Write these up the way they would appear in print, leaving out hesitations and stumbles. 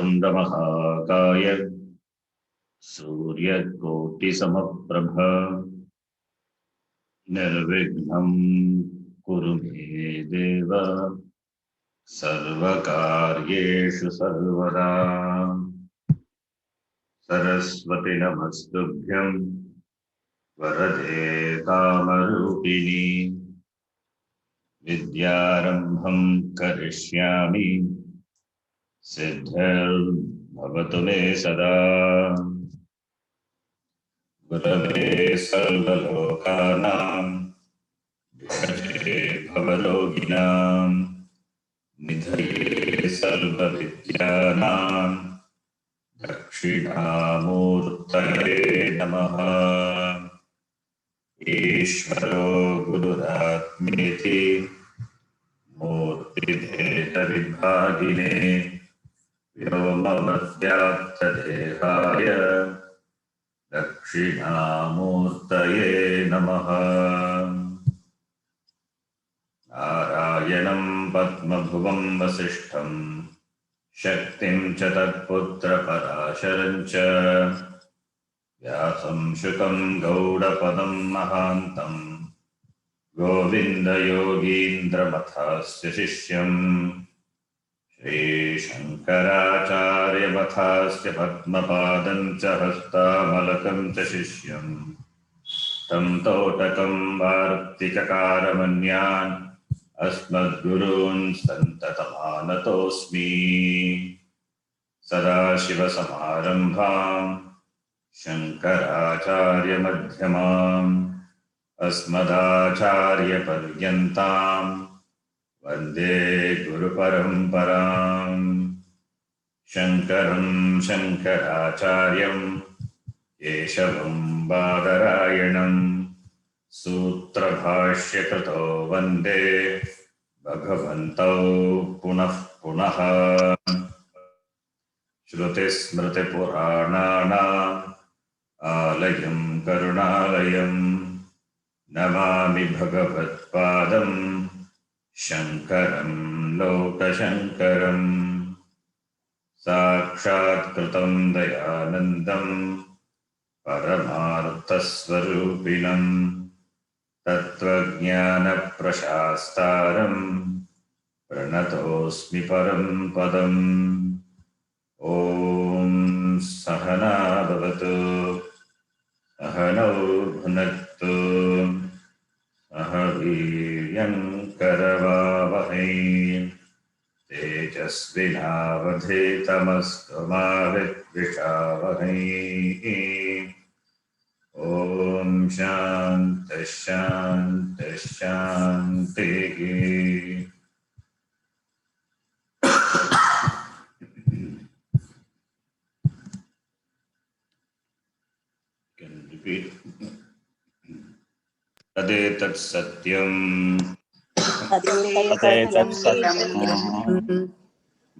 वक्रतुण्डमहाकाय सूर्यकोटिसमप्रभ निर्विघ्नं कुरु मे देव सर्वकार्येषु सर्वदा। सरस्वती नमस्तुभ्यं वरदे कामरूपिणी विद्यारम्भं करिष्यामि सिद्धिर्भवतु मे सदा। गुरवे सर्वलोकानां विषये भवरोगिणां निधये सर्वविद्यानां दक्षिणामूर्तये नमः। ईश्वरो गुरुरात्मेति मूर्तिभेदविभागिने व्योमवद्व्याप्तदेहाय दक्षिणामूर्तये नमः। नारायणं पद्मभुवं वसिष्ठं शक्तिं च तत्पुत्रपराशरं च व्यासं शुकं गौडपदं महान्तं गोविन्दयोगीन्द्रमथास्य शिष्यं श्रीशङ्कराचार्यमथास्य पद्मपादं च हस्तामलकं च शिष्यं तं तोटकं वार्तिककारमन्यान् अस्मद्गुरून् सन्ततमानतोऽस्मि। सदाशिवसमारम्भाम् शङ्कराचार्यमध्यमाम् अस्मदाचार्यपर्यन्ताम् वन्दे गुरुपरम्पराम्। शङ्करं शङ्कराचार्यं केशवं बादरायणं सूत्रभाष्यकृतो वन्दे भगवन्तौ पुनः पुनः। श्रुतिस्मृतिपुराणानाम् आलयं करुणालयं नमामि भगवत्पादं शङ्करं लोकशङ्करम्। साक्षात्कृतं दयानन्दं परमार्थस्वरूपिणं तत्त्वज्ञानप्रशास्तारं प्रणतोऽस्मि परं पदम्। ॐ सहना भवतु सहनौ भुनक्तु सह वीर्यं करवावहै तेजस्विनावधीतमस्तु मा विद्विषावहै। ॐ शान्तिः शान्तिः शान्तिः। तदेतत् सत्यम्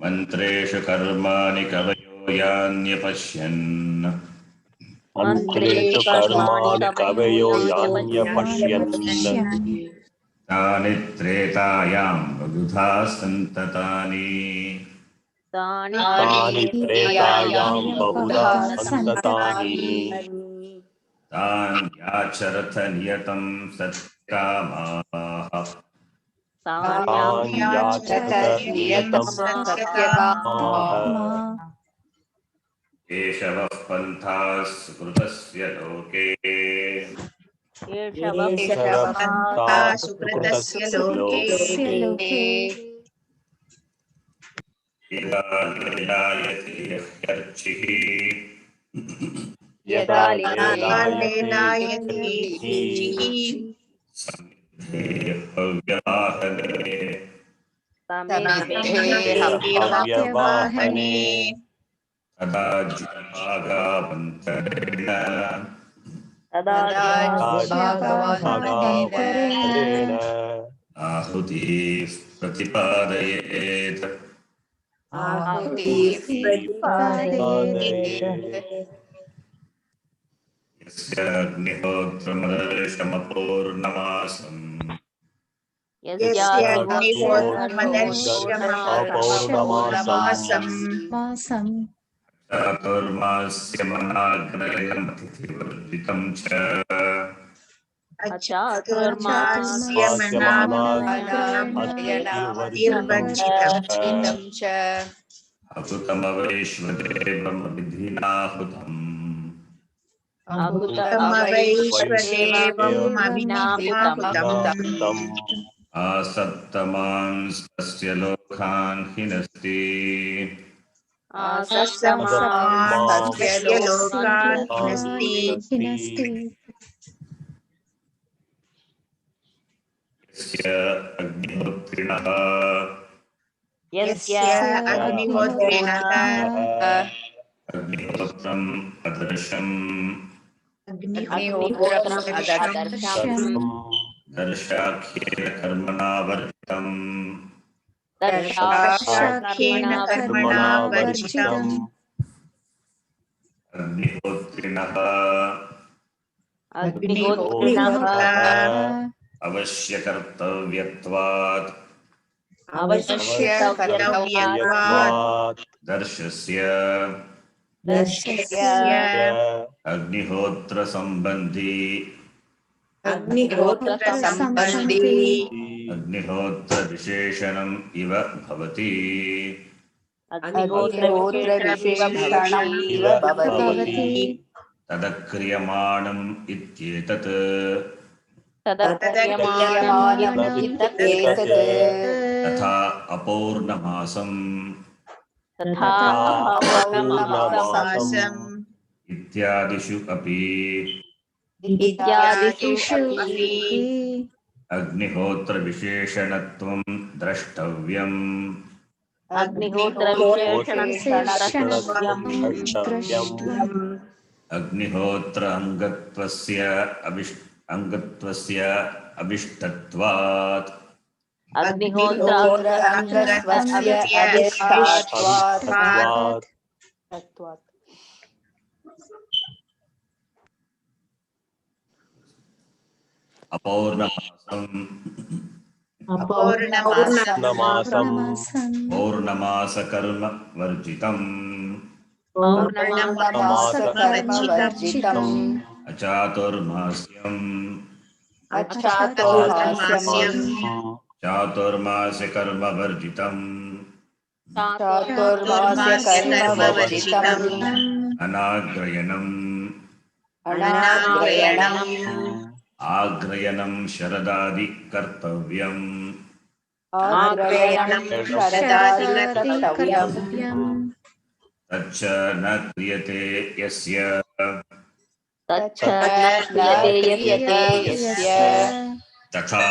मन्त्रेषु कर्माणि कवयो यान्यपश्यन् मन्त्रेषु कर्माणि कवयो यान्यपश्यन् तानि त्रेतायां बहुधा सन्ततानि तानि त्रेतायां बहुधा सन्ततानि तान्याचरथ नियतं सत्कामाः तान्याचरत नियतं सत्यकामाः केशवः पन्थाः सुकृतस्य लोके केशवपन्थाः सुकृतस्य लोके यदा लीलायते हव्यवाहने तदा भागावन्तरेण आहुतिः प्रतिपादयेत्। यस्य अग्निहोत्रमदर्शमपूर्णमासम् यस्य अग्निहोत्रमदर्शमपौर्णमासम् मासम् चातुर्मास्यमनाग्नयनमतिथिवर्जितं च अचातुर्मास्य मनाग्रयणातिर्वर्जितं च अकृतमवैश्वदेवमविधिनाहुतम् अभूतमवैश्वदेवम् अविनाहुतम् आसप्तमांस्तस्य लोकान् हिनस्ति आसस्तमास्तस्य लोकान् हिनस्ति हिनस्ति यस्य अग्निहोत्रिणः यस्य अग्निहोत्रिणः अग्निहोत्रम् अदर्शम् अग्निहोत्रम् अदर्शम् दर्शाख्येन कर्मणा वर्जितम् दर्शाख्येन कर्मणा वर्जितम् अग्निहोत्रिणः अग्निहोत्रिणः अवश्यकर्तव्यत्वात् अवश्यकर्तव्यत्वात् दर्शस्य दर्शस्य अग्निहोत्रसम्बन्धी अग्निहोत्रसम्बन्धी अग्निहोत्रविशेषणम् इव भवति अग्निहोत्रविशेषणम् इव भवति तदक्रियमाणम् इत्येतत् तदक्रियमाणम् इत्येतत् तथा अपौर्णमासम् तथा अपौर्णमासम् इत्यादिषु अपि इत्यादिषु अपि अग्निहोत्रविशेषणत्वं द्रष्टव्यम् अग्निहोत्रविशेषणद्रष्टव्यम् अग्निहोत्र अङ्गत्वस्य अभिष्टत्वात् अग्निहोत्र अङ्गत्वस्य अभिष्टत्वात् पौर्णमासम् पौर्णमासकर्म वर्जितम् पौर्णमासकर्मवर्जितम् अचातुर्मास्यम् चातुर्मास्यकर्म वर्जितम् चातुर्मास्यकर्मवर्जितम् अनाग्रयणम् आग्रयणं शरदादि कर्तव्यम् तच्च न क्रियते यस्य तथा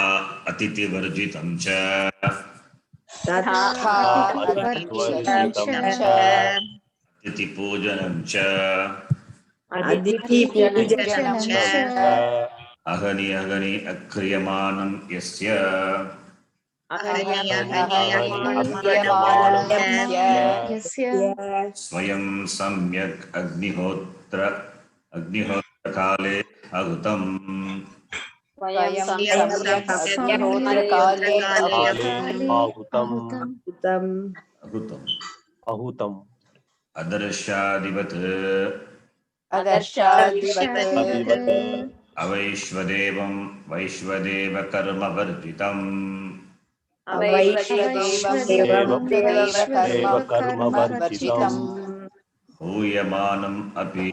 अतिथिवर्जितं च अतिथिपूजनं च अहनि अक्रियमाणं यस्य स्वयं सम्यक् अग्निहोत्रकाले अहुतम् अहुतम् अदर्शादिवत् अवैश्वदेवं वैश्वदेवकर्मवर्जितम् हूयमानम् अपि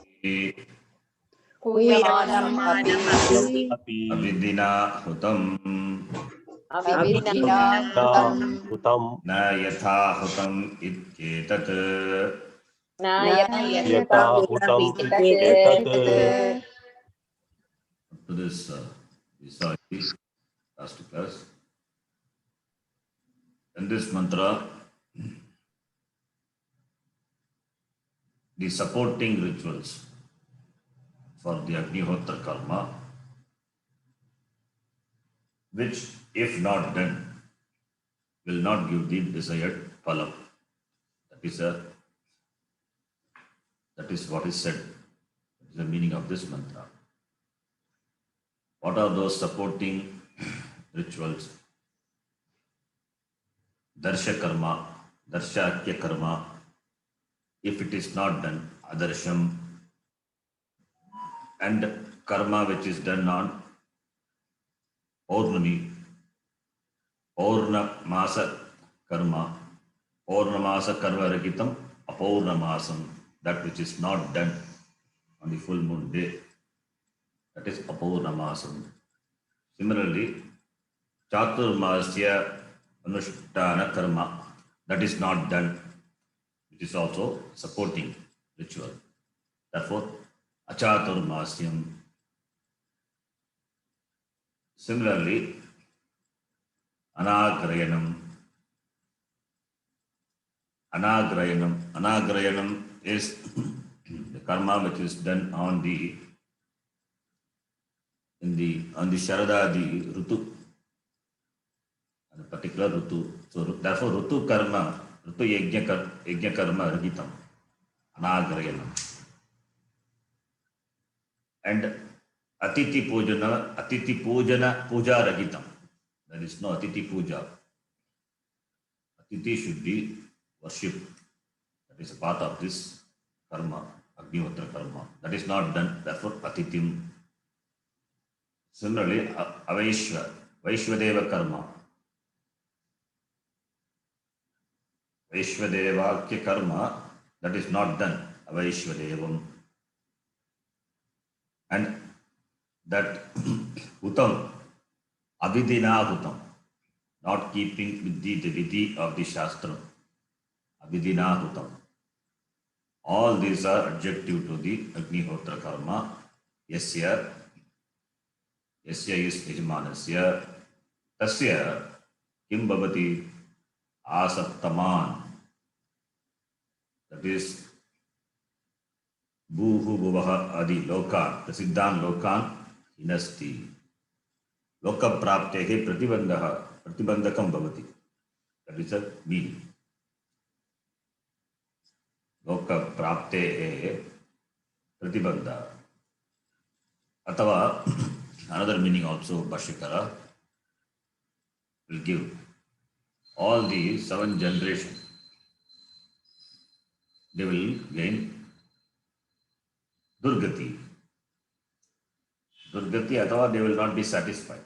अविधिना हुतम् न यथा हुतम् इत्येतत् to this we saw last class. In this mantra, the supporting rituals for the Agnihotra karma, which if not done will not give the desired phalam. That is what is said. That is the meaning of this mantra. What are those supporting rituals darsha karma, darshakya karma. If it is not done, adarsham, and karma which is done on Purnami, Purnamasa karma, Purnamasa karma rakitam, Apurnamasam, that which is not done on the full moon day, that is Apurnamasam. Similarly, Chaturmasya Anushtana karma, that is not done, which is also supporting ritual. Therefore, Achaturmasyam. Similarly, Anagrayanam. Anagrayanam is the karma which is done on the Sharadadi Rutu, a particular Rutu. So therefore Rutu karma, Rutu yajna karma rahitam, Anagrayanam. And Atiti Pujana Puja rahitam. There is no Atiti Puja. Atiti should be worshipped. That is a part of this karma, Agnihotra karma. That is not done, therefore Atitim. Similarly, Vaishvadeva karma. Vaishvadeva karma, that is not done, Vaishvadevam. And that Hutam, Abhidina Hutam, not keeping with the vidhi of the Shastra, Abhidina Hutam. All these are adjective to the Agnihotra karma. Yasya is Yajmanasya. Tasya kim bhavati asaptaman. That is Bhuhu Bhuvaha Adi Lokan, the Siddhan Lokan Hinasti. Loka Praptehe Pratibandakam Bhavati. That is the meaning. Loka Praptehe Pratibandha. Atava, another meaning also Bhashyakara will give. All the 7 generations, they will gain Durgati. Durgati atava they will not be satisfied.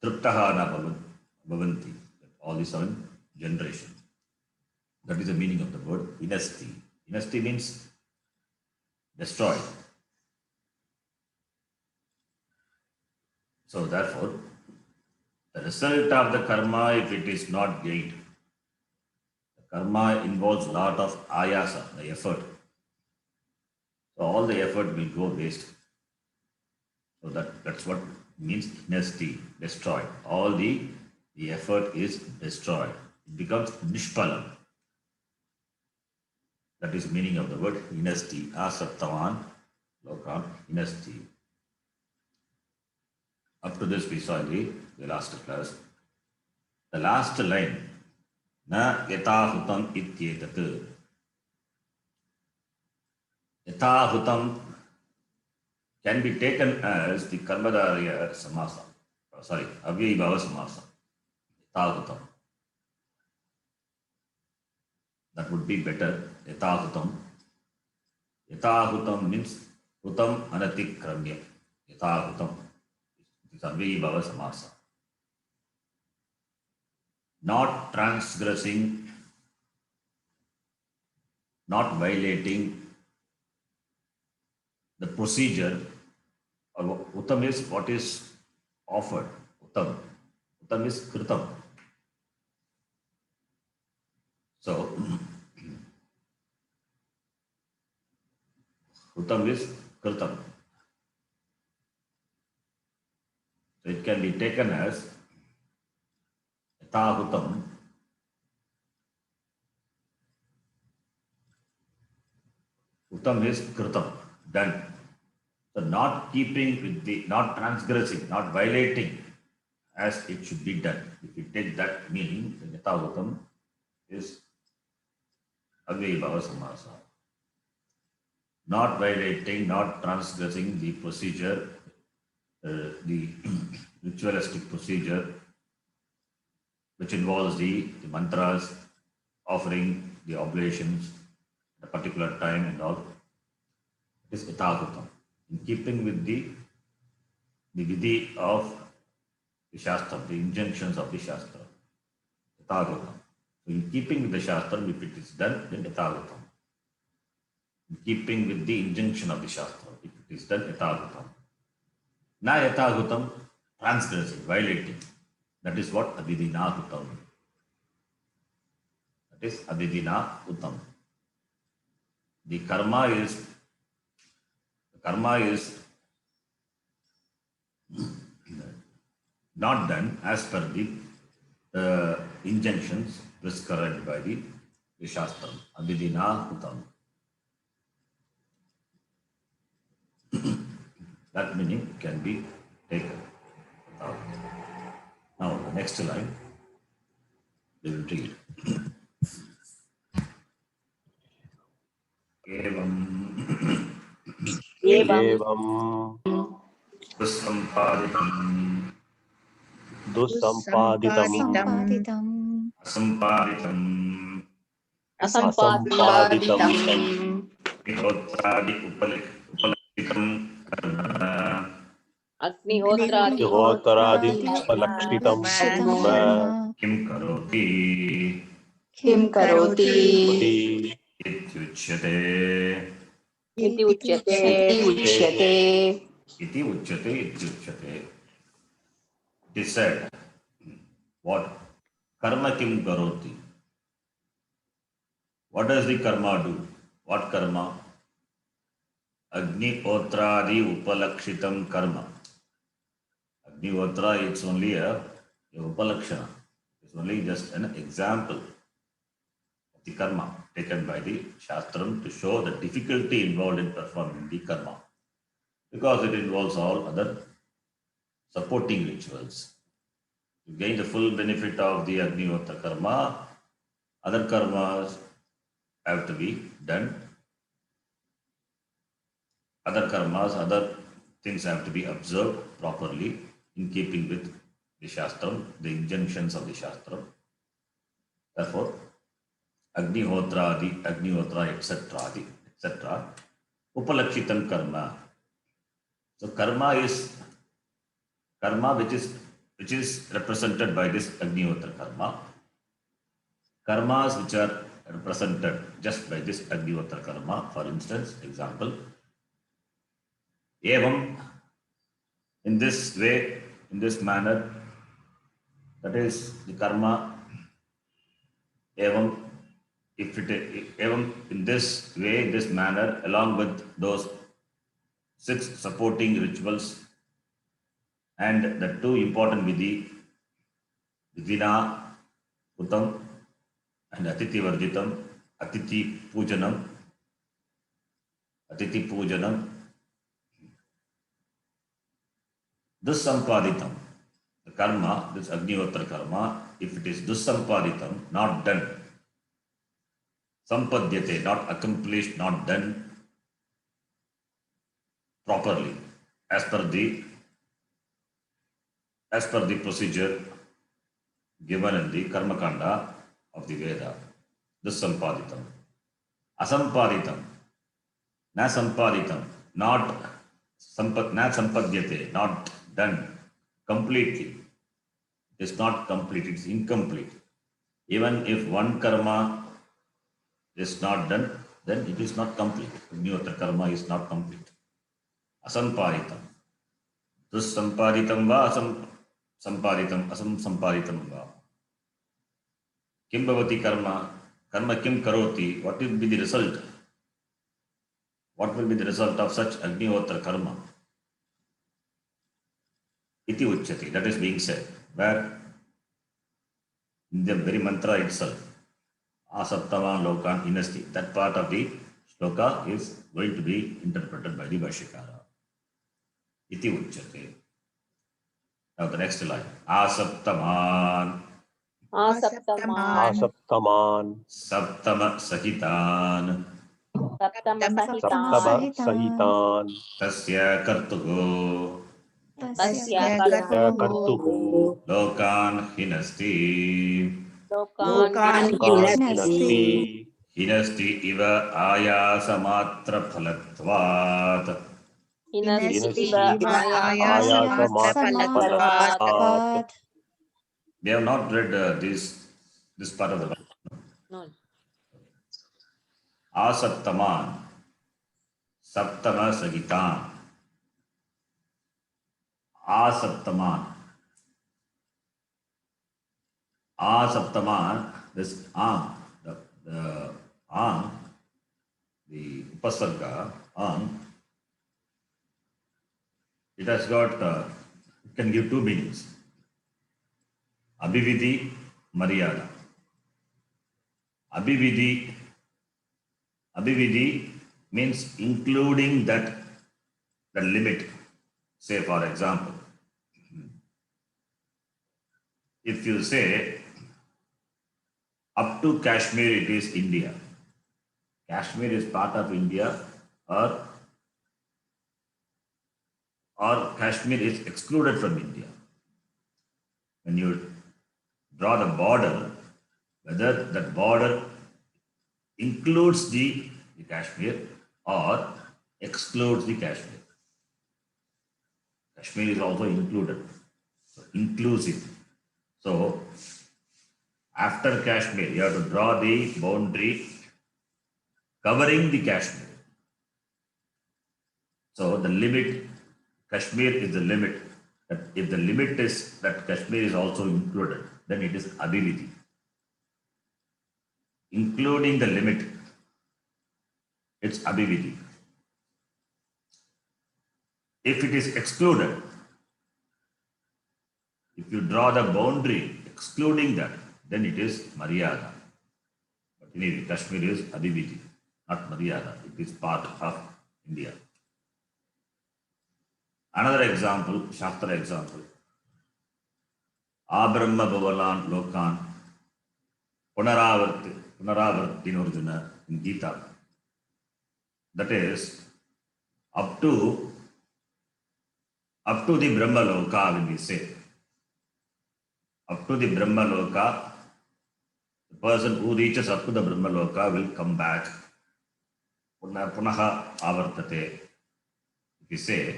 Triptaha na bhavanti. All the 7 generations. That is the meaning of the word inasti. Inasti means destroyed. So therefore, the result of the karma, if it is not gained, the karma involves a lot of ayasa, the effort. So all the effort will go waste. So that's what means inasti, destroyed. All the effort is destroyed. It becomes nishpalam. That is the meaning of the word inasti. Asaptavan lokan inasti. Up to this we saw in the last class. The last line, na yatahutam ityetat. Yatahutam can be taken as the Karmadharya Samasa. Sorry, Avyayibhava Samasa. Yatahutam. That would be better. Yatahutam. Yatahutam means Hutam Anatikramya. Yatahutam. It is Avyayibhava Samasa. Not transgressing, not violating the procedure. Uttam is what is offered. Uttam. Uttam is kritam. So, Uttam is kritam. So it can be taken as Yatahutam. Uttam is kritam, done. So not keeping with the, not transgressing, not violating as it should be done. If you take that meaning, then Yatahutam is Avyayibhava Samasa. Not violating, not transgressing the procedure, the ritualistic procedure which involves the mantras, offering the oblations at a particular time and all, is Yathahutam. In keeping with the vidhi of the Shastra, the injunctions of the Shastra. Yathahutam. So in keeping with the Shastra, if it is done, then Yathahutam. In keeping with the injunction of the Shastra, if it is done, Yathahutam. Na Yathahutam, transgressing, violating. That is what Abhidhina Hutam. That is Abhidhina Hutam. The karma is not done as per the injunctions prescribed by the Shastra. Abhidhina Hutam. That meaning can be taken. Now the next line we will read. Evam Evam dusampaditam Sampaditam asampaditam Asampaditam Agnihotradi upalakshitam karma Agnihotradi Agnihotradi karma upalakshitam karma kim karoti Kim karoti ityuchyate Iti uchyate iti uchyate ityuchyate. It is said, what? Karma kim karoti. What does the karma do? What karma? Agnihotradi upalakshitam karma. Agnihotra, it's only a upalakshana. It's only just an example of the karma taken by the Shastram to show the difficulty involved in performing the karma. Because it involves all other supporting rituals. To gain the full benefit of the Agnihotra karma, other karmas have to be done. Other karmas, other things have to be observed properly in keeping with the Shastram, the injunctions of the Shastram. Therefore, Agnihotra, etc. Upalakshitam karma. So karma which is represented by this Agnihotra karma. Karmas which are represented just by this Agnihotra karma. For instance, example, Evam, in this way, in this manner, that is the karma, Evam, Evam, in this way, in this manner, along with those 6 supporting rituals and the 2 important vidhi, Vidhina Hutam and Atiti Varjitam, Atiti Pujanam, Dusampaditam, the karma, this Agnihotra karma, if it is dusampaditam, not done, sampadyate, not accomplished, not done properly, as per the procedure given in the Karma Kanda of the Veda, dusampaditam. Asampaditam, na sampaditam, not sampadyate, not done completely. It is not complete, it is incomplete. Even if one karma is not done, then it is not complete. Agnihotra karma is not complete. Asampaditam. Dusampaditam va asampaditam, asamsampaditam va. Kim bhavati karma? Karma kim karoti? What will be the result? What will be the result of such Agnihotra karma? Iti uchyati, that is being said. Where? In the very mantra itself. Asaptavan lokan inasti. That part of the shloka is going to be interpreted by the Bhashyakara. Iti uchyate. Now the next line. Asaptaman. Asaptaman Saptama sahitan. Saptama Sahitan Tasya kartugo. तस्य कर्तुः लोकान् हिनस्ति लोकान् हिनस्ति हिनस्ति इव आयासमात्रफलत्वात् हिनस्तिव आयासमात्रफलत्वात् We have not read this part of the Bible. No. Asaptaman Saptama Sagitan Asaptaman this the the upasarga it has got it can give two meanings. Abhividhi, Maryada. Abhividhi means including that the limit. Say for example, if you say up to Kashmir it is India. Kashmir is part of India or Kashmir is excluded from India. When you draw the border, whether that border includes the Kashmir or excludes the Kashmir. Kashmir is also included, so inclusive. So after Kashmir, you have to draw the boundary covering the Kashmir. So the limit, Kashmir is the limit. That if the limit is that Kashmir is also included, then it is Abhividhi. Including the limit, it's Abhividhi. If it is excluded, if you draw the boundary excluding that, then it is Maryada. But anyway, Kashmir is Abhividhi, not Maryada. It is part of India. Another example, Shastra example. Abrahma Bhavalan Lokan Punaravartin Arjuna in Gita. That is up to the Brahma Loka, when we say. Up to the Brahma Loka, the person who reaches up to the Brahma Loka will come back. Punaha Avartate. If we say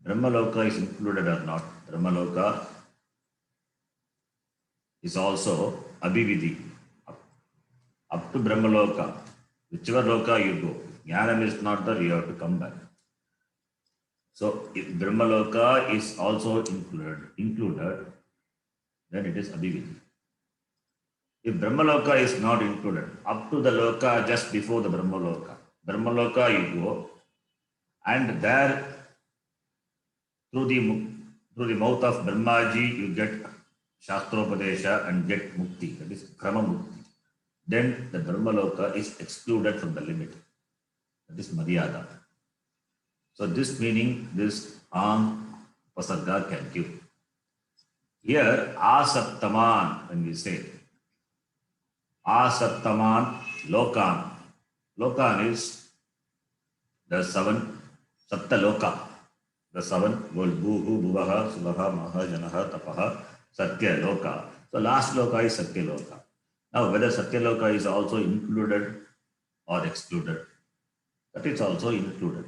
Brahma Loka is included or not, Brahma Loka is also Abhividhi. Up to Brahma Loka, whichever Loka you go, Jnanam is not there, you have to come back. So if Brahma Loka is also included, then it is Abhividhi. If Brahma Loka is not included, up to the Loka just before the Brahma Loka you go, and there through the mouth of Brahmaji you get Shastropadesha and get Mukti, that is Krama Mukti. Then the Brahma Loka is excluded from the limit, that is Maryada. So this meaning, this Pasarga can give. Here, Asaptaman, when we say Asaptaman Lokan, Lokan is the seven Sapta Loka, the seven world, Bhuhu, Bhuvaha, Suvaha, Maha, Janaha, Tapaha, Satya Loka. So last Loka is Satya Loka. Now whether Satya Loka is also included or excluded, that is also included.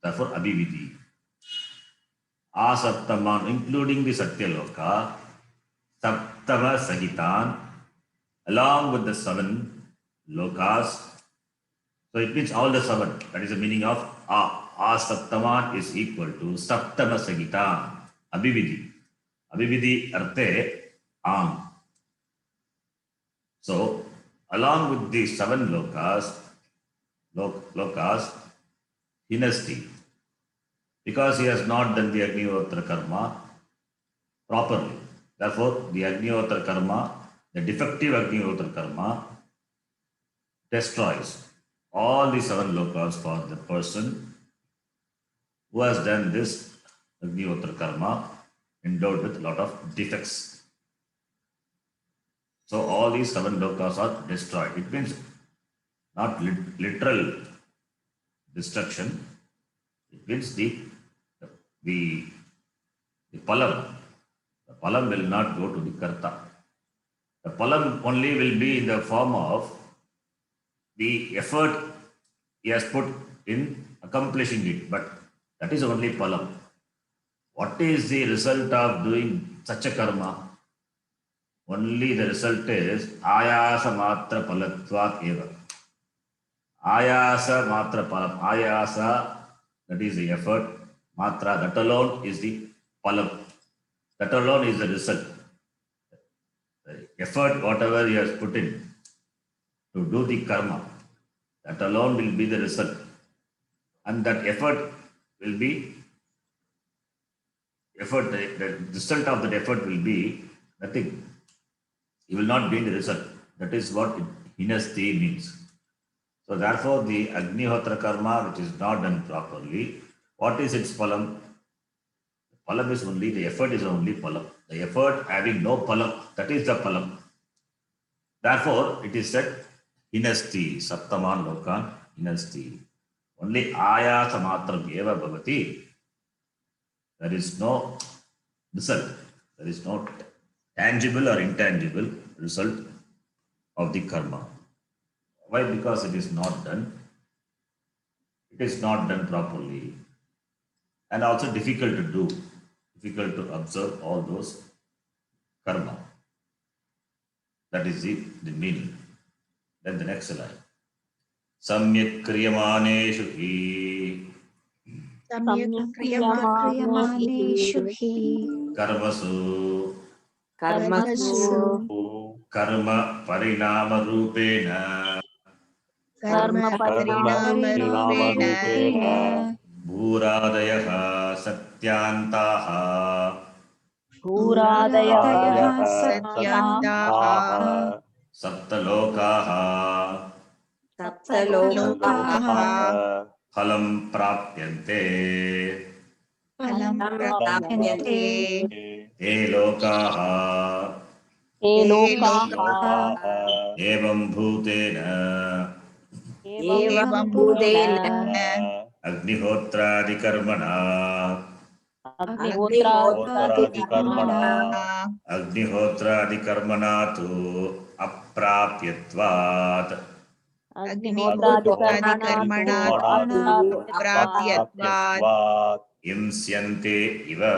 Therefore, Abhividhi. Asaptaman, including the Satya Loka, Saptama Sagitan, along with the seven Lokas. So it means all the seven. That is the meaning of Asaptaman is equal to Saptama Sagitan, Abhividhi. Abhividhi Arte Am. So along with the seven Lokas, Hinasti, because he has not done the Agnihotra karma properly. Therefore, the Agnihotra karma, the defective Agnihotra karma, destroys all the seven lokas for the person who has done this Agnihotra karma endowed with a lot of defects. So all these seven lokas are destroyed. It means not literal destruction. It means the the palam will not go to the karta. The palam only will be in the form of the effort he has put in accomplishing it, but that is only palam. What is the result of doing such a karma? Only the result is ayasa matra palatvat eva. Ayasa matra palam. Ayasa, that is the effort. Matra, that alone is the palam. That alone is the result. The effort, whatever he has put in to do the karma, that alone will be the result. And that effort will be, the result of that effort will be nothing. He will not gain the result. That is what hinasti means. So therefore, the Agnihotra karma, which is not done properly, what is its palam? Palam is only, the effort is only palam. The effort having no palam, that is the palam. Therefore, it is said, hinasti, saptaman lokan, hinasti. Only ayasa matram eva bhavati. There is no result. There is no tangible or intangible result of the karma. Why? Because it is not done. It is not done properly. And also difficult to do, difficult to observe all those karma. That is the meaning. Then the next line. Samyak kriyamaneshu hi Samyak kriyamaneshu hi karmasu Karmasu karma parinama rupena Karma parinama-rupena bhuradayaha satyantaha Puradaya satyantaha saptalokaha Saptalokaha phalam prapyante phalam prapyante te lokaha te Elokaha lokaha evam bhutena evam bhutena agnihotradi karmana agnihotradi-karmana agnihotradi karmana tu aprapyatvat agnihotradi-karmana prapyatvat imsyante iva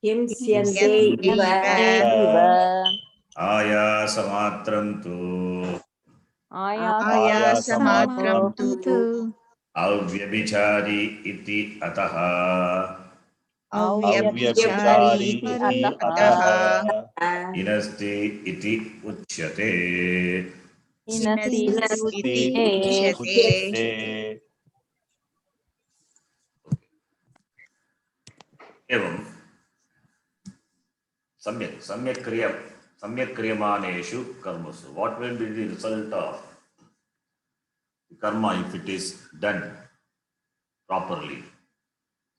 Himsyante iva iva ayasamatram tu ayasamatram tu avyabhichari iti ataha avyabhichari iti ataha inasti iti uchyate. hinasti iti uchyate. एवं सम्यक क्रियमानेषु कर्मसु. What will be the result of karma if it is done properly?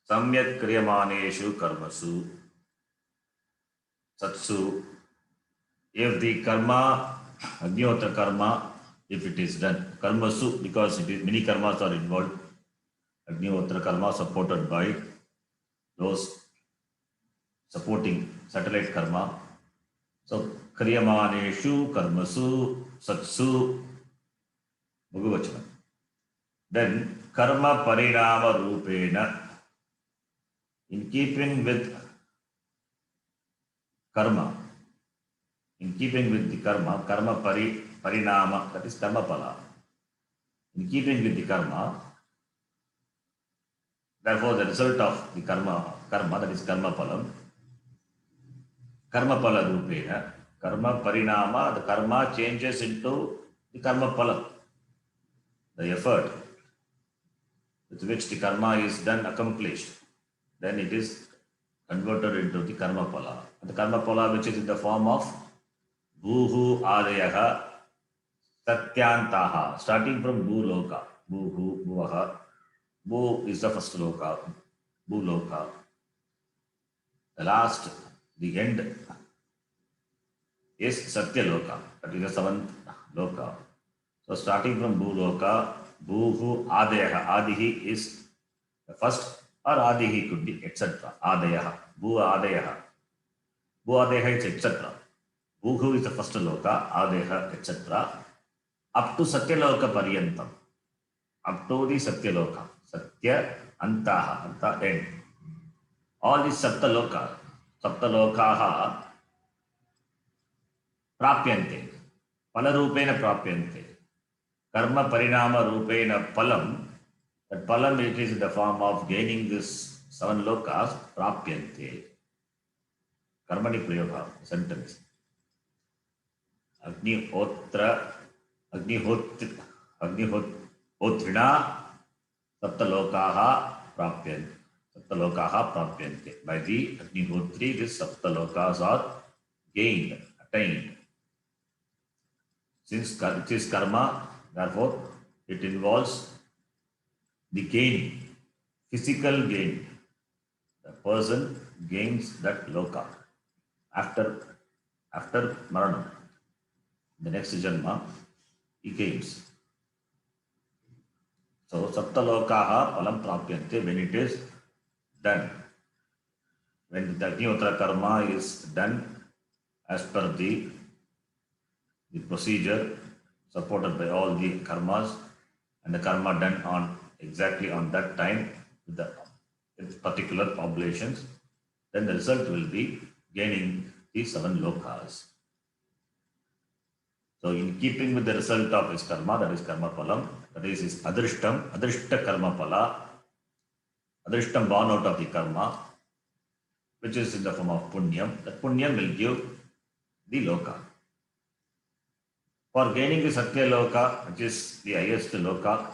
Samyak kriyamaneshu karmasu satsu. If the karma, agnihotra karma, if it is done, karmasu, because it is, many karmas are involved. Agnihotra karma supported by those supporting satellite karma. So, kriyamaneshu karmasu satsu bhagavachana. Then, karma parinama rupena, in keeping with karma, karma parinama, that is karma pala. In keeping with the karma, therefore the result of the karma that is karma palam, karma pala rupena, karma parinama, the karma changes into the karma palam, the effort with which the karma is done accomplished. Then it is converted into the karma pala. And the karma pala, which is in the form of bhuhu adayaha satyantaha, starting from bhuloka, bhuhu, bhuvaha. Bhu is the first loka, bhuloka. The last, the end is satyaloka, that is the seventh loka. So starting from bhuloka, bhuhu adayaha, adihi is the first or Adihi could be etc. Adayaha, Bhu Adayaha. Bhu Adayaha is etc. Bhuhu is the first loka, Adeha etc. Up to Satyaloka Paryantam. Up to the Satyaloka. Satya Antaha, Anta end. All these Saptalokaha Prapyante. Palarupena Prapyante. Karma Parinama Rupena Palam. That Palam it is in the form of gaining this 7 lokas Prapyante. Karmani Prayoga sentence. Agnihotra Agnihotrina Saptalokaha Prapyante. Saptalokaha Prapyante. By the Agnihotri, these Saptalokas are gained, attained. Since it is karma, therefore it involves the gain, physical gain. The person gains that loka after Maranam. The next janma, he gains. So Saptalokaha Palam Prapyante when it is done. When the Agnihotra karma is done as per the procedure supported by all the karmas and the karma done on exactly on that time with particular oblations, then the result will be gaining the 7 lokas. So in keeping with the result of his karma, that is karma palam, that is his adrishta karma pala, adrishtam born out of the karma, which is in the form of punyam, that punyam will give the loka. For gaining the Satya Loka, which is the highest Loka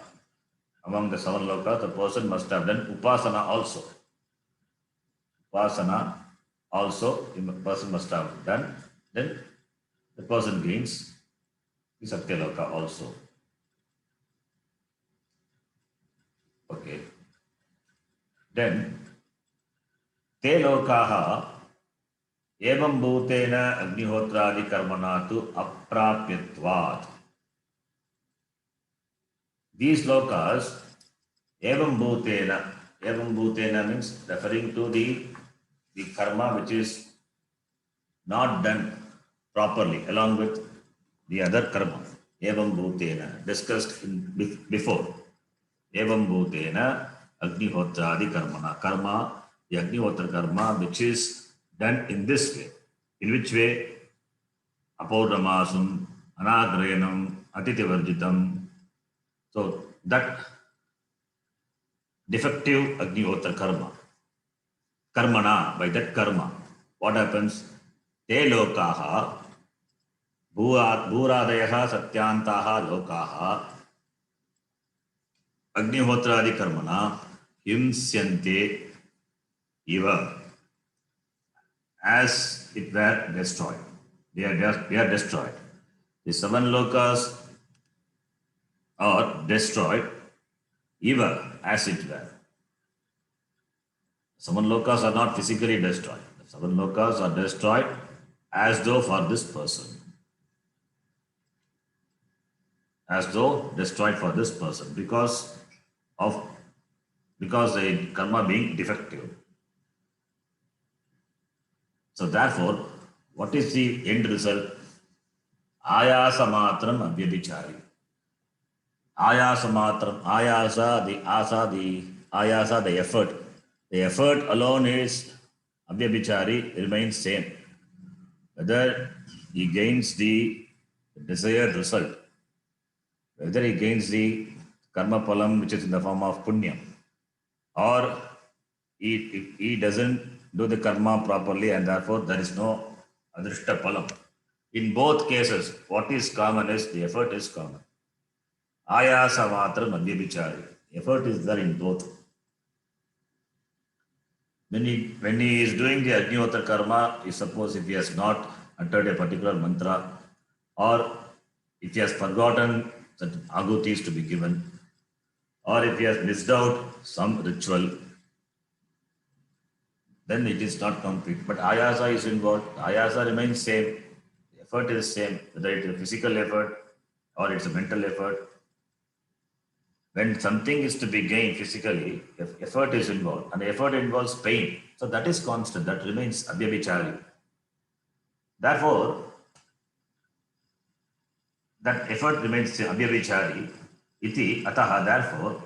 among the 7 Lokas, the person must have done Upasana also. Upasana also, the person must have done, then the person gains the Satya Loka also. Okay. Then, Te Lokaha Evam Bhutena Agnihotradi Karmanatu Aprapyatvat. These lokas, Evam Bhutena means referring to the karma which is not done properly along with the other karma. Evam Bhutena, discussed before. Evam Bhutena Agnihotradi Karma, the Agnihotra karma which is done in this way. In which way? Apauramasam, Anagrayanam, Atityavarjitam. So that defective Agnihotra karmana, by that karma, what happens? Te lokaha, bhuradayaha satyantaha lokaha, Agnihotradi karmana, himsyante eva, as it were destroyed. They are destroyed. The 7 lokas are destroyed, eva, as it were. 7 lokas are not physically destroyed. The 7 lokas are destroyed as though for this person. As though destroyed for this person because the karma being defective. So therefore, what is the end result? Ayasa matram avyabhichari. Ayasa matram, ayasa, the effort. The effort alone is avyabhichari, remains same. Whether he gains the desired result, whether he gains the karma palam which is in the form of punyam, or he doesn't do the karma properly and therefore there is no adrishta palam. In both cases, what is common is the effort is common. Ayasa matram avyabhichari. Effort is there in both. When he is doing the Agnihotra karma, suppose if he has not uttered a particular mantra, or if he has forgotten that ahuti is to be given, or if he has missed out some ritual, then it is not complete. But ayasa is involved. Ayasa remains same. The effort is same, whether it is a physical effort or it's a mental effort. When something is to be gained physically, if effort is involved, and effort involves pain, so that is constant, that remains abhyavichari. Therefore, that effort remains abhyavichari. Iti ataha, therefore,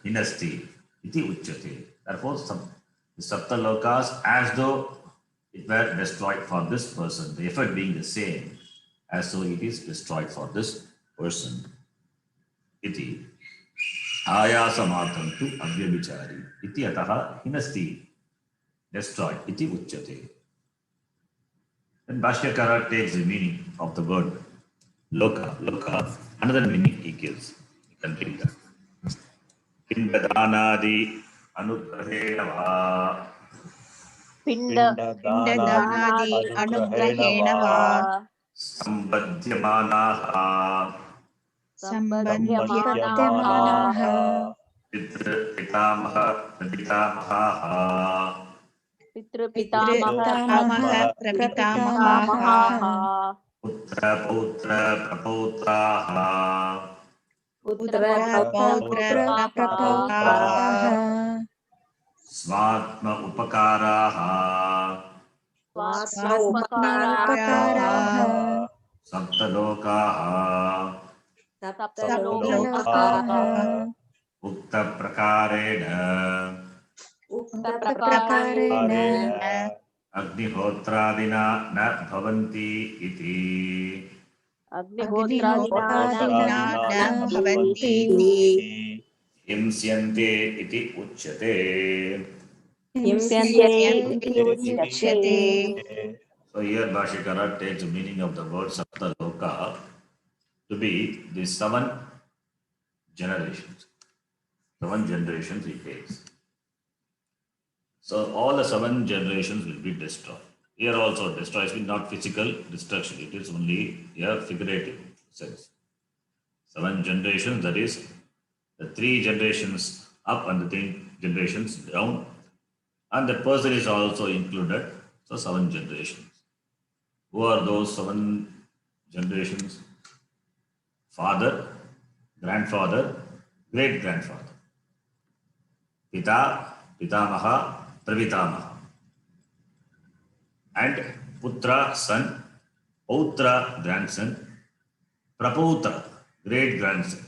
hinasti. Iti uchyate. Therefore, the saptalokas, as though it were destroyed for this person, the effort being the same, as though it is destroyed for this person. Iti आयासमात्रं तु अव्यभिचारी इति अतः हिनस्ति destroyed iti uchyate. Then Bhashyakara takes the meaning of the word loka, another meaning he gives. You can read that. Pindadanadi anugrahena va पिण्डदानादि अनुग्रहेण वा sambadhyamanaha सम्बध्यमानाः pitamaha praditamaha पितृपितामह प्रपितामहाः पुत्र पौत्र प्रपौत्राः पुत्र पौत्र प्रपौत्राः स्वात्म उपकाराः स्वात्मोपकाराः सप्तलोकाः सप्तलोकाः उक्तप्रकारेण उक्तप्रकारेण अग्निहोत्रादिना न भवन्ति इति अग्निहोत्रादिना न भवन्ति हिंस्यन्ते इति उच्यते. हिंस्यन्ते इति उच्यते. So here Bhashyakara takes the meaning of the word Saptaloka to be the 7 generations. 7 generations he takes. So all the 7 generations will be destroyed. Here also destruction, not physical destruction. It is only a figurative sense. 7 generations, that is the 3 generations up and the 3 generations down. And the person is also included. So 7 generations. Who are those 7 generations? Father, grandfather, great grandfather. Pita, Pitamaha, Pravitamaha. And Putra, son, Pautra, grandson, Prapautra, great grandson.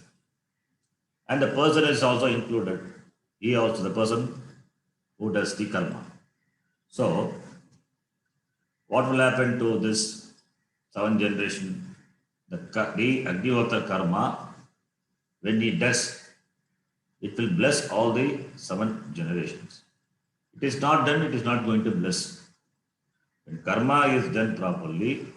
And the person is also included. He also the person who does the karma. So, what will happen to this 7 generation? The Agnihotra karma, when he does, it will bless all the 7 generations. It is not done, it is not going to bless. When karma is done properly,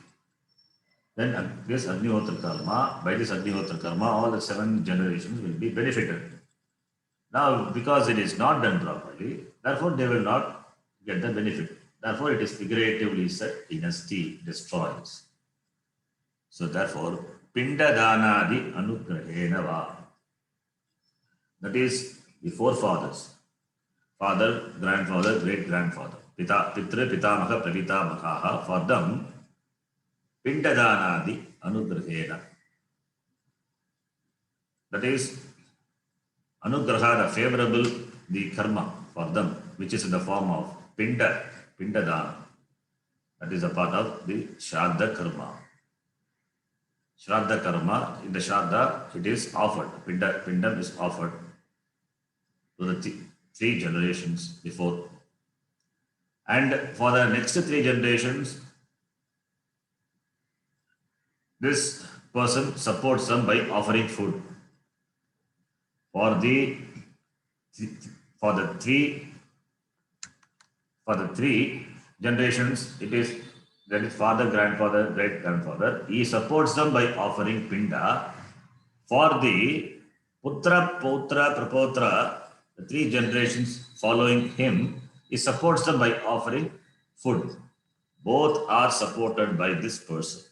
then this Agnihotra karma, by this Agnihotra karma, all the 7 generations will be benefited. Now, because it is not done properly, therefore they will not get the benefit. Therefore, it is figuratively said, dynasty destroys. So, therefore, Pindadanadi Anugrahena va. That is the forefathers. Father, grandfather, great grandfather. Pitra, Pitamaha, Pravitamaha. For them, Pindadanadi Anugrahena. That is, Anugraha, the favorable, the karma for them, which is in the form of Pindadana. That is a part of the Shraddha karma. Shraddha karma, in the Shraddha, it is offered. Pindam is offered to the 3 generations before. And for the next 3 generations, this person supports them by offering food. For the 3 generations, it is that is father, grandfather, great grandfather. He supports them by offering pinda. For the putra, pautra, prapotra, the 3 generations following him, he supports them by offering food. Both are supported by this person.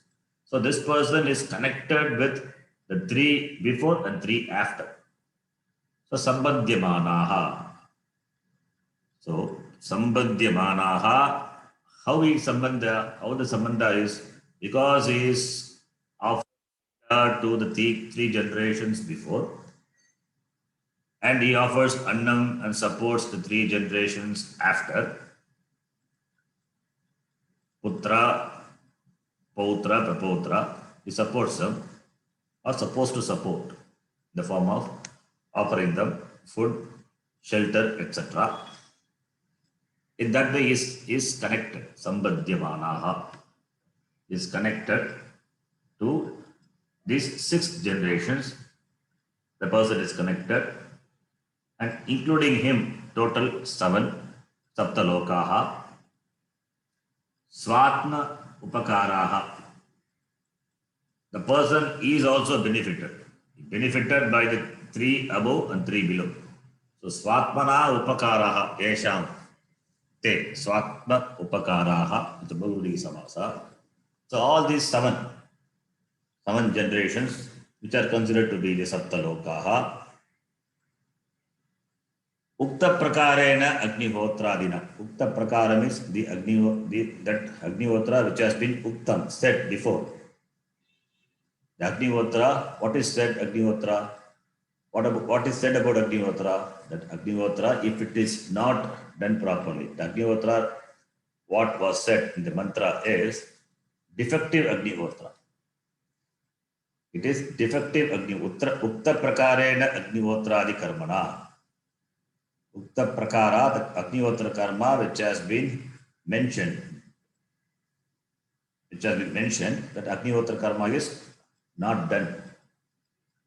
So this person is connected with the 3 before and 3 after. So sambandhyamanaha. So sambandhyamanaha. How the sambandha is because he is of to the three generations before, and he offers annam and supports the three generations after. Putra, Pautra, Prapotra, he supports them, are supposed to support in the form of offering them food, shelter, etc. In that way, is connected. Sambadhyamanaha is connected to these 6 generations. The person is connected, and including him, total 7 Saptalokaha, Swatma Upakaraha. The person is also benefited by the 3 above and 3 below. So Swatmana Upakaraha Yesham Te Swatma Upakaraha, it's a Bahuvadi Samasa. So all these seven generations, which are considered to be the Saptalokaha, Ukta Prakarena Agnihotra. Ukta Prakara means that Agnihotra which has been Uktam, said before. The Agnihotra, what is said Agnihotra? What is said about Agnihotra? That Agnihotra, if it is not done properly, the Agnihotra, what was said in the mantra is defective Agnihotra. It is defective Agnihotra. Ukta Prakarena Agnihotradi Karmana. Ukta Prakara, the Agnihotra karma which has been mentioned, that Agnihotra karma is not done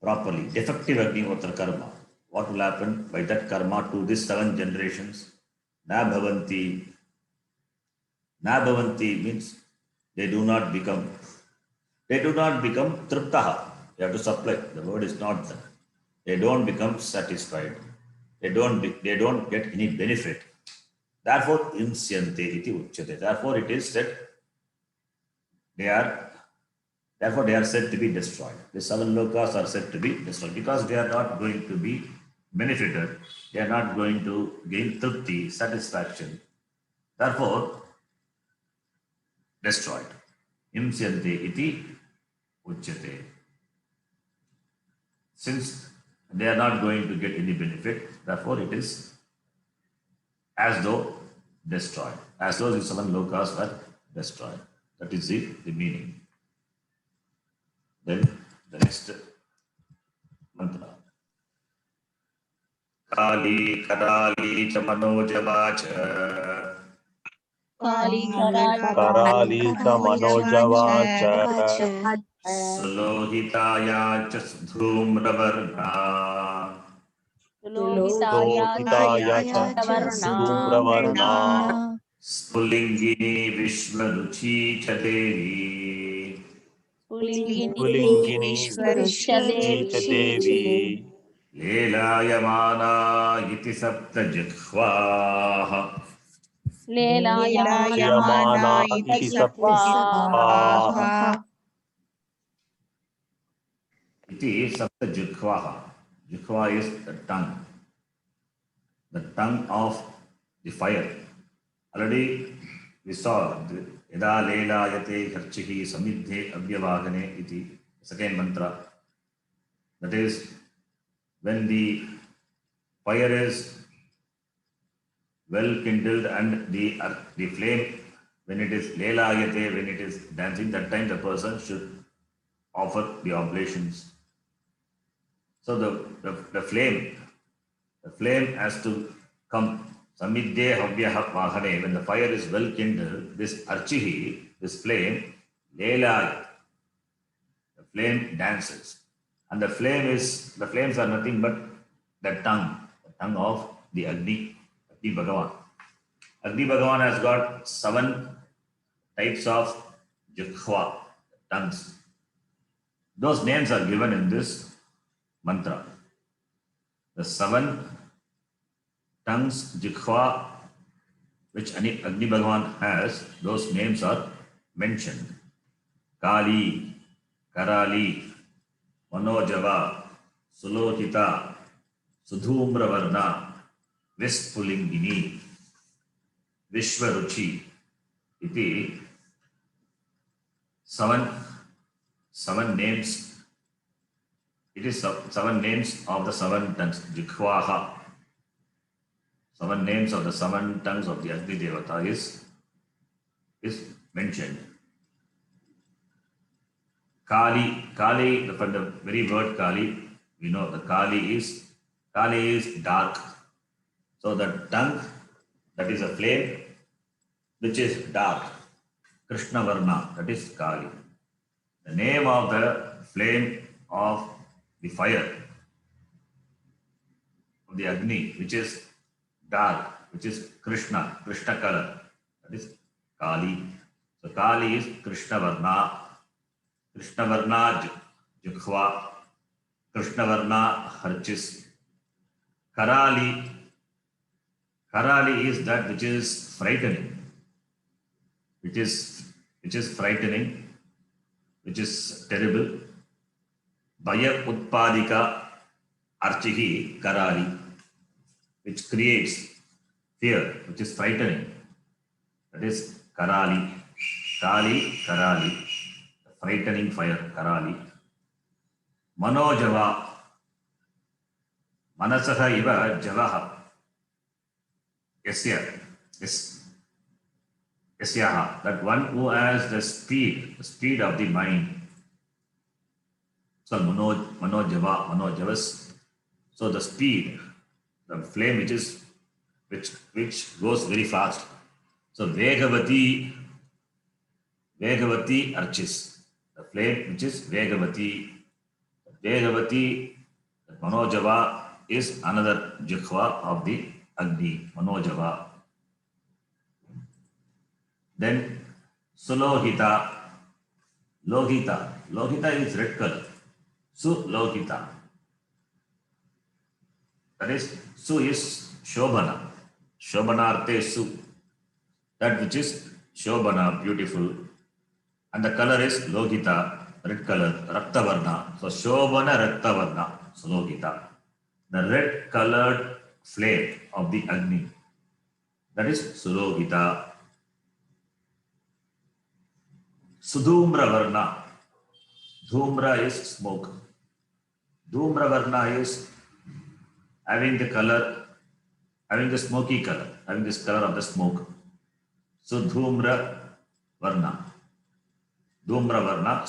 properly, defective Agnihotra karma. What will happen by that karma to these 7 generations? Na bhavanti. Na bhavanti means they do not become triptaha. You have to supply. The word is not there. They don't become satisfied. They don't get any benefit. Therefore, insyante iti uchyate. Therefore, it is said they are said to be destroyed. The 7 lokas are said to be destroyed because they are not going to be benefited. They are not going to gain tripti, satisfaction. Therefore, destroyed. Imsyante iti uchyate. Since they are not going to get any benefit, therefore it is as though destroyed. As though the 7 lokas were destroyed. That is the meaning. Then the next mantra. Kali Karali cha Manojavacha. Kali Karali cha Manojavacha. Sulohitaya cha Dhumravarna. Lohitaya cha Dhumravarna. Spulingini Vishwaruchi cha Devi. Pulingini Vishwaruchi cha Devi. Lelayamana iti sapta jikhvaha. Yamana iti saptaha. Iti sapta jikhvaha. Jikhva is the tongue of the fire. Already we saw Yada Lelayate Harchihi Samidhe Avyavagane iti, second mantra. That is, when the fire is well kindled and the flame, when it is Lelayate, when it is dancing, that time the person should offer the oblations. So the flame has to come. Samidhe Havyaha Vahane, when the fire is well kindled, this Archihi, this flame, Lelaya, the flame dances. And the flames are nothing but the tongue of the Agni Bhagavan. Agni Bhagavan has got 7 types of jikhva, tongues. Those names are given in this mantra. The 7 tongues, jikhva, which Agni Bhagavan has, those names are mentioned. Kali, Karali, Manojava, Sulohita, Sudhumravarna, Vispulingini, Vishwaruchi, iti 7 names it is seven names of the seven tongues, Jikhvaha. Seven names of the seven tongues of the Agni Devata is mentioned. Kali, from the very word Kali, we know the Kali is dark. So the tongue, that is a flame, which is dark, Krishna Varna, that is Kali. The name of the flame of the fire, of the Agni, which is dark, which is Krishna color, that is Kali. So Kali is Krishna Varna Jukhva, Krishna Varna Harchis. Karali is that which is frightening, which is frightening, which is terrible. Bhaya Utpadika Archihi Karali, which creates fear, which is frightening. That is Karali. Karali, the frightening fire, Karali. Manojava, Manasaha iva Javaha. Yasyaha, that one who has the speed of the mind. So Manojavas. So the speed, the flame which goes very fast. So Vegavati Archis, the flame which is Vegavati. Vegavati, Manojava is another Jikhva of the Agni, Manojava. Then Sulohita, Lohita is red color. Sulohita. That is, Su is Shobhana. Shobhanarte Su. That which is Shobhana, beautiful. And the color is Lohita, red color, Raktavarna. So Shobhana Raktavarna, Sulohita. The red colored flame of the Agni. That is Sulohita. Sudhumra Varna. Dhumra is smoke. Dhumra Varna is having the smoky color, having this color of the smoke. So Dhumra Varna. Dhumra Varna,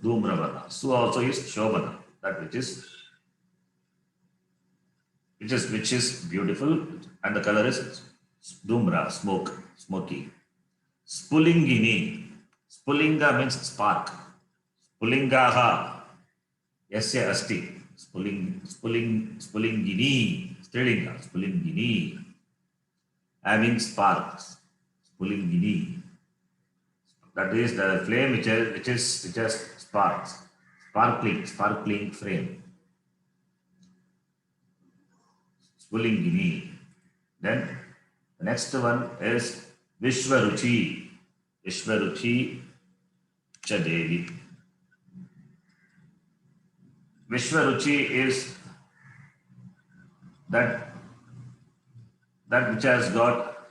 Dhumra Varna. Su also is Shobhana, that which is beautiful, and the color is Dhumra, smoky. Spulingini. Spulinga means spark. Spulingaha. Yasya asti. Spulingini. Strilinga. Spulingini. Having sparks. Spulingini. That is the flame which has sparks. Sparkling flame. Spulingini. Then the next one is Vishwaruchi. Vishwaruchi Chadevi. Vishwaruchi is that which has got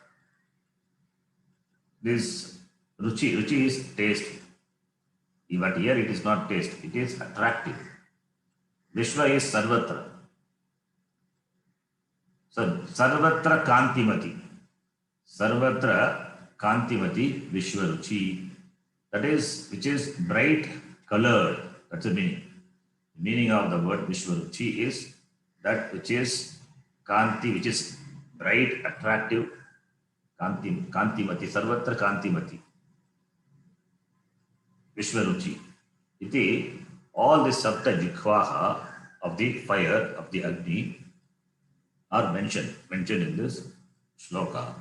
this Ruchi. Ruchi is taste. But here it is not taste, it is attractive. Vishwa is Sarvatra. So Sarvatra Kantimati. Sarvatra Kantimati Vishwaruchi. That is, which is bright colored. That's the meaning. The meaning of the word Vishwaruchi is that which is Kanti, which is bright, attractive. Kantimati, Sarvatra Kantimati. Vishwaruchi. Iti, all the Sapta Jikhvaha of the fire, of the Agni, are mentioned in this shloka.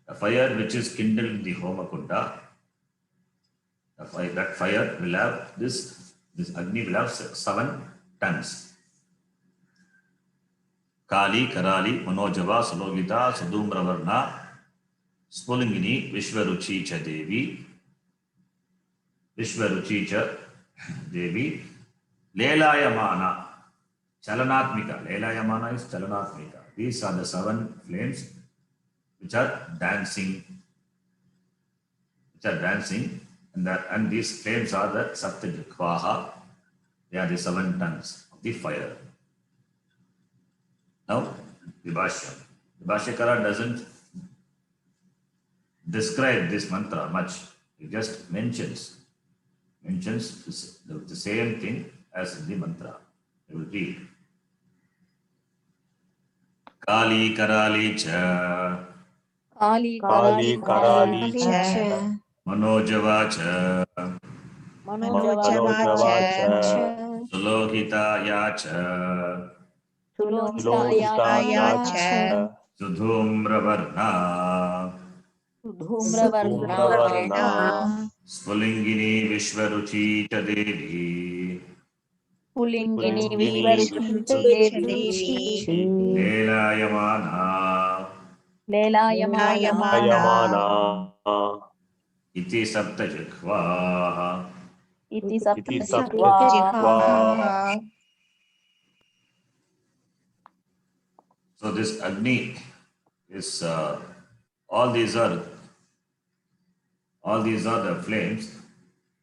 The fire which is kindled in the Homakunda, that fire will have this Agni will have 7 tongues. Kali, Karali, Manojava, Sulogita, Sudhumravarna, Spulingini, Vishwaruchi cha Devi, Lelayamana, Chalanatmika. Lelayamana is Chalanatmika. These are the 7 flames which are dancing, and these flames are the Sapta Jikhvaha. They are the 7 tongues of the fire. Now, the Bhashya. The Bhashyakara doesn't describe this mantra much. He just mentions the same thing as in the mantra. He will read. Kali Karali Cha Kali Kali Karali Karali Cha Manojava Cha Manojava Cha Sulohita Ya Cha Sulohitaya Cha Sudhumravarna Sudhumravarna Spulingini Vishwaruchi Cha Devi Pulingini Pulingini Vishwaruchita Devi Vishwaruchi Lelayamana Lelayamana Ayamana Iti Sapta Jikhvaha. Iti Iti Saptajikvaha. So this Agni is all these are the flames,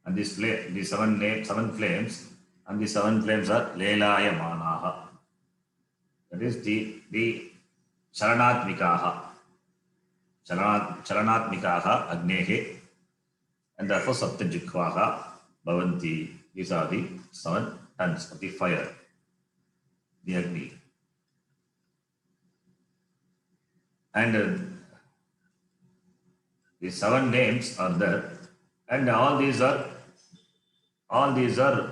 and the seven flames, and the seven flames are Lelayamanaha. That is the Charanatmikaha. Charanatmikaha Agnehe, and therefore Saptajikvaha Bhavanti. These are the 7 tons of the fire, the Agni. And the 7 names are there, and all these are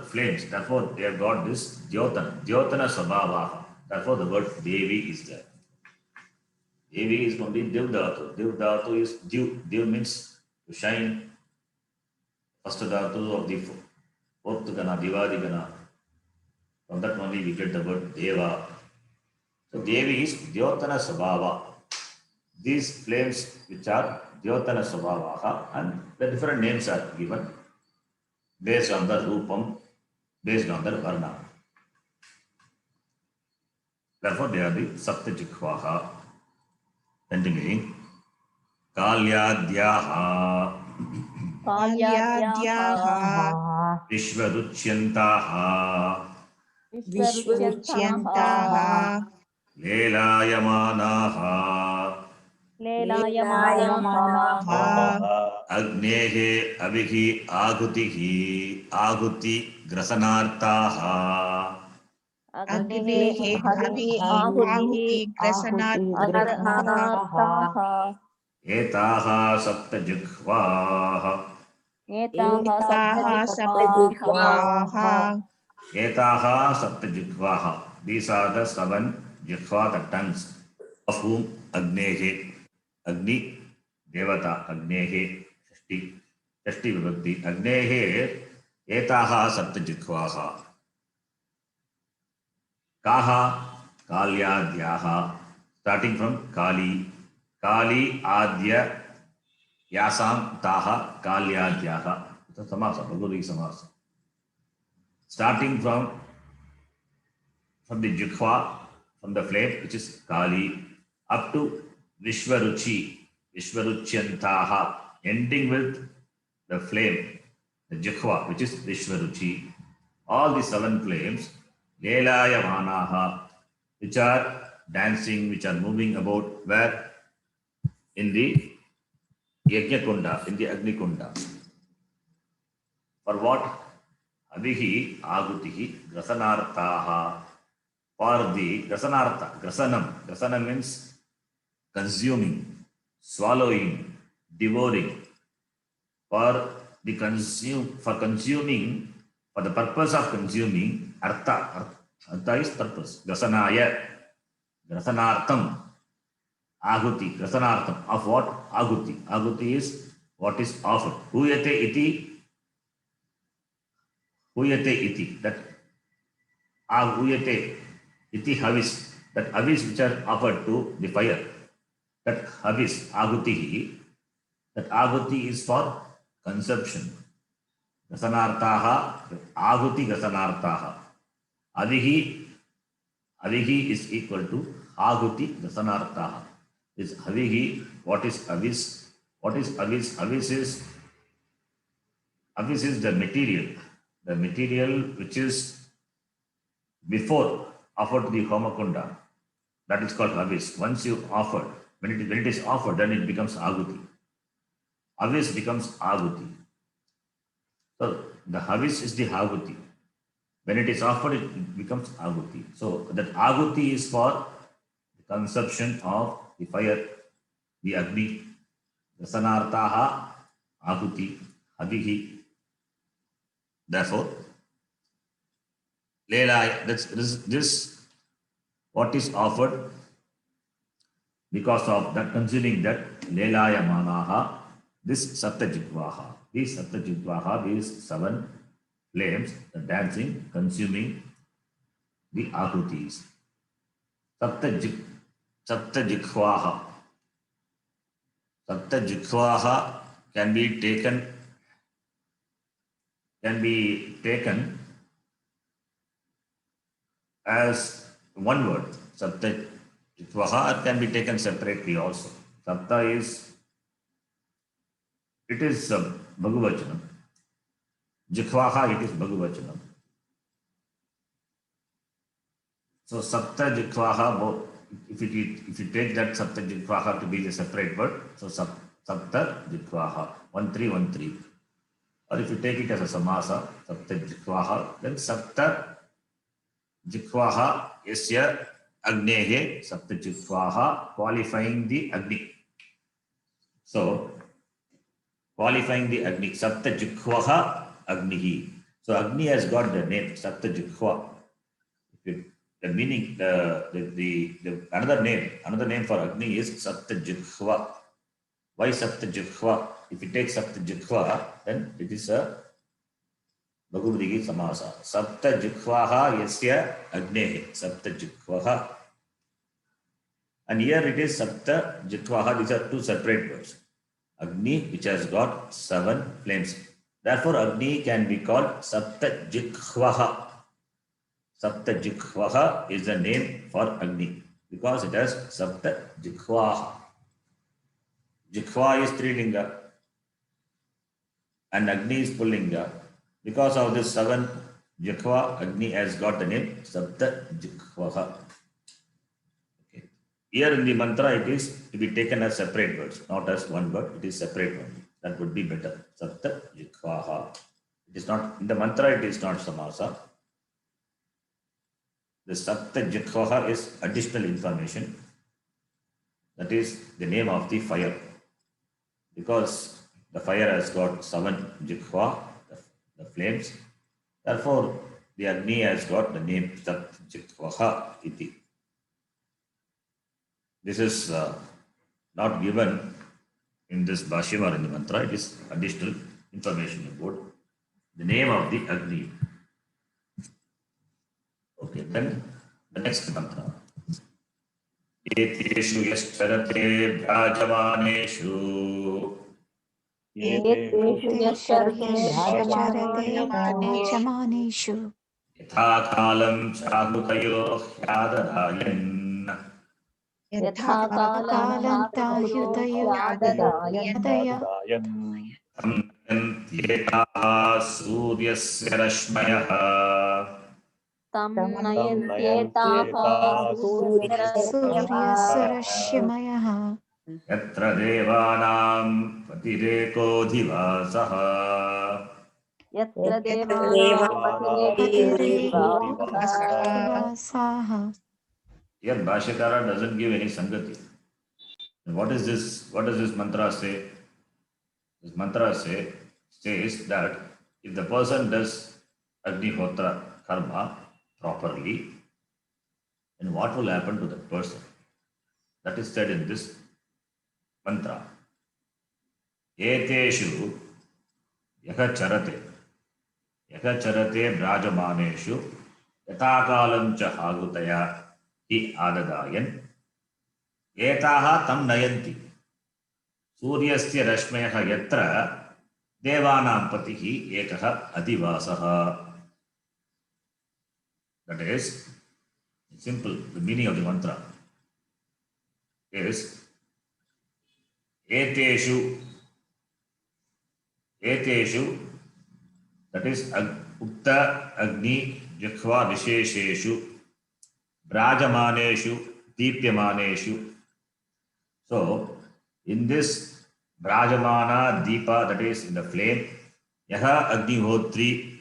flames. Therefore, they have got this Dyotana Sabhavaha. Therefore, the word Devi is there. Devi is from the Div Dhatu. Div Dhatu is Div. Div means to shine. First Dhatu of the fourth Gana, Divadi Gana. From that only we get the word Deva. So, Devi is Dyotana Sabhava. These flames which are Dyotana Sabhavaha, and the different names are given based on the Rupam, based on the Varna. Therefore, they are the Saptajikvaha. Continuing. Kalyadyaha Kalyadyaha Vishvaruchyantaha Vishwaruchyantaha Lelayamanaha Lelayamanaha Agnehe Avihi Ahuti Grasanartaha Agnehe Ahuti Grasanartaha Etaha Saptajikvaha Etaha Saptajikvaha Etaha Saptajikvaha. These are the 7 Jikva, the tongues, of whom Agnehe, Agni, Devata, Agnehe, Shashti Vibhakti, Agnehe, Etaha Saptajikvaha. Kaha, Kalyadyaha, starting from Kali, Kali Adya, Yasam Taha, Kalyadyaha. It's a samasa, Bhagavati samasa. Starting from the Jikva, from the flame, which is Kali, up to Vishwaruchi, Vishwaruchyantaha, ending with the flame, the Jikva, which is Vishwaruchi. All the 7 flames, Lelayamanaha, which are dancing, which are moving about, where? In the Yajna Kunda, in the Agni Kunda. For what? Avihi Agutihi Grasanartaha. For the Grasanartha, Grasanam means consuming, swallowing, devouring. For the consuming, for the purpose of consuming, Artha is purpose. Grasanartam, Ahuti, Grasanartam. Of what? Ahuti. Ahuti is what is offered. Huyate iti. That Ahuyate iti havis. That havis which are offered to the fire. That havis, Ahutihi. That Ahuti is for consumption. Grasanartaha, Ahuti Grasanartaha. Avihi is equal to Ahuti Grasanartaha. Is Avihi, what is avis? What is avis? Avis is the material. The material which is before offered to the Homakunda, that is called Havis. Once you offer, when it is offered, then it becomes Aguti. Havis becomes Aguti. So the Havis is the Aguti. When it is offered, it becomes Aguti. So that Aguti is for the consumption of the fire, the Agni, the Sanartaha, Ahuti, Havihi. Therefore, Leela, this what is offered because of that consuming that Lelaya Manaha, this Saptajitvaha. These Saptajitvaha, these 7 flames, the dancing, consuming the Ahutis. Saptajikvaha. Saptajikvaha can be taken as one word. Saptajikvaha can be taken separately also. Sapta is, it is Bhagavachanam. Jikvaha, it is Bhagavachanam. So Sapta Jikvaha, if you take that Sapta Jikvaha to be the separate word, so Sapta Jikvaha, 1313. Or if you take it as a samasa, Sapta Jikvaha, then Sapta Jikvaha Yasya Agnehe, Sapta Jikvaha, qualifying the Agni. So qualifying the Agni, Sapta Jikvaha Agnihi. So Agni has got the name Sapta Jikva. The meaning, the another name for Agni is Sapta Jikva. Why Sapta Jikva? If you take Sapta Jikva, then it is a Bhagavadigi Samasa. Sapta Jikvaha Yasya Agnehe. Sapta Jikvaha. And here it is Sapta Jikvaha. These are 2 separate words. Agni, which has got 7 flames. Therefore, Agni can be called Sapta Jikvaha. Sapta Jikvaha is the name for Agni because it has Sapta Jikvaha. Jikva is Strilinga and Agni is Pullinga. Because of this 7 Jikva, Agni has got the name Sapta Jikvaha. Okay. Here in the mantra, it is to be taken as separate words, not as one word. It is separate one. That would be better. Sapta Jikvaha. It is not in the mantra. It is not samasa. The Sapta Jikvaha is additional information. That is the name of the fire. Because the fire has got 7 Jikva, the flames. Therefore, the Agni has got the name Sapta Jikvaha iti. This is not given in this Bhashya or in the mantra. It is additional information about the name of the Agni. Okay, then the next mantra. Etishu yashtarate bhajamaneshu एतेषु यश्चरते यश्चरते भ्राजमानेषु यथा कालं चाहुतयो ह्यादधायन् यथा कालं तायुतयो कालन्तायुतयो तं नयन्त्येताः सूर्यस्य रश्मयः तं नयन्त्येताः सूर्यस्य रश्मयः यत्र देवानां पतिरेकोऽधिवासः यत्र पतिरेकोऽधिवासः. Here Bhashyakara doesn't give any Sangati. And what does this mantra say? This mantra says that if the person does Agnihotra karma properly, then what will happen to that person? That is said in this mantra. Eteshu yaha charate brajamaneshu yatakalam cha hagutaya hi adadayan etaha tam nayanti सूर्यस्य रश्मयः यत्र देवानां पतिः एकः अधिवासः. That is simple. The meaning of the mantra is eteshu, that is Ukta Agni जिह्वा विशेषेषु ब्राजमानेषु दीप्यमानेषु. So in this brajamana deepa, that is in the flame, yaha agnihotri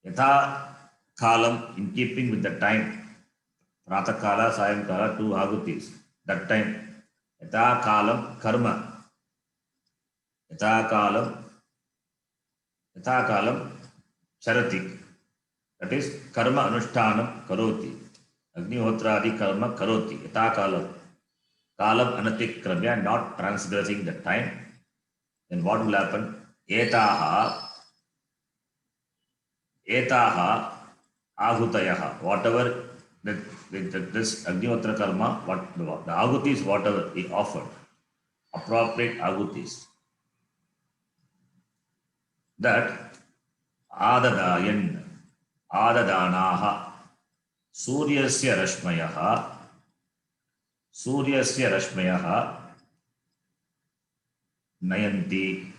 yatha kalam, in keeping with the time, prata kala sayamkala 2 ahutis, that time yatha kalam karma, yatha kalam charati, that is karma anushtanam karoti, agnihotradi karma karoti, yatha kalam anatikramya, not transgressing the time. Then what will happen? Etaha ahutayaha, whatever this agnihotra karma, what the ahutis, whatever he offered, appropriate ahutis, that adadanaha suryasya rashmayaha nayanti,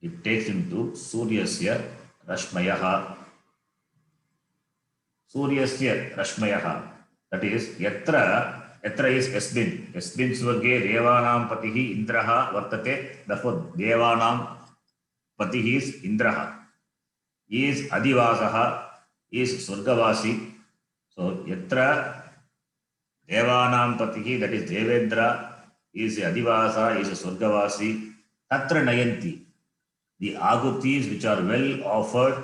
it takes him to suryasya rashmayaha, that is yatra is yasmin swarge devanam patihi indraha vartate, therefore devanam patihi is indraha, he is adivasaha, he is surgavasi. So yatra devanam patihi, that is devendra, is adivasa, is surgavasi, tatra nayanti, the agutis which are well offered,